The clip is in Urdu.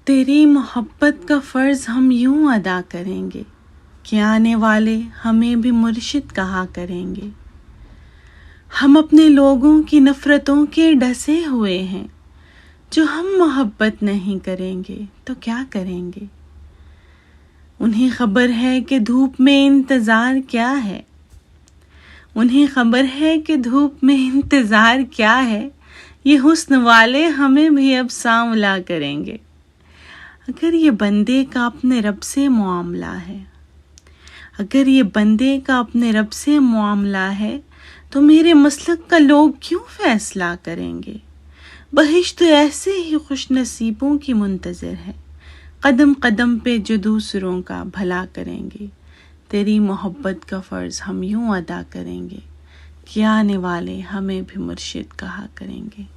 تیری محبت کا فرض ہم یوں ادا کریں گے کہ آنے والے ہمیں بھی مرشد کہا کریں گے۔ ہم اپنے لوگوں کی نفرتوں کے ڈسے ہوئے ہیں، جو ہم محبت نہیں کریں گے تو کیا کریں گے؟ انہیں خبر ہے کہ دھوپ میں انتظار کیا ہے، انہیں خبر ہے کہ دھوپ میں انتظار کیا ہے، یہ حسن والے ہمیں بھی اب سانولا کریں گے۔ اگر یہ بندے کا اپنے رب سے معاملہ ہے، اگر یہ بندے کا اپنے رب سے معاملہ ہے تو میرے مسلک کا لوگ کیوں فیصلہ کریں گے؟ بہشت ایسے ہی خوش نصیبوں کی منتظر ہے، قدم قدم پہ جو دوسروں کا بھلا کریں گے۔ تیری محبت کا فرض ہم یوں ادا کریں گے کہ آنے والے ہمیں بھی مرشد کہا کریں گے۔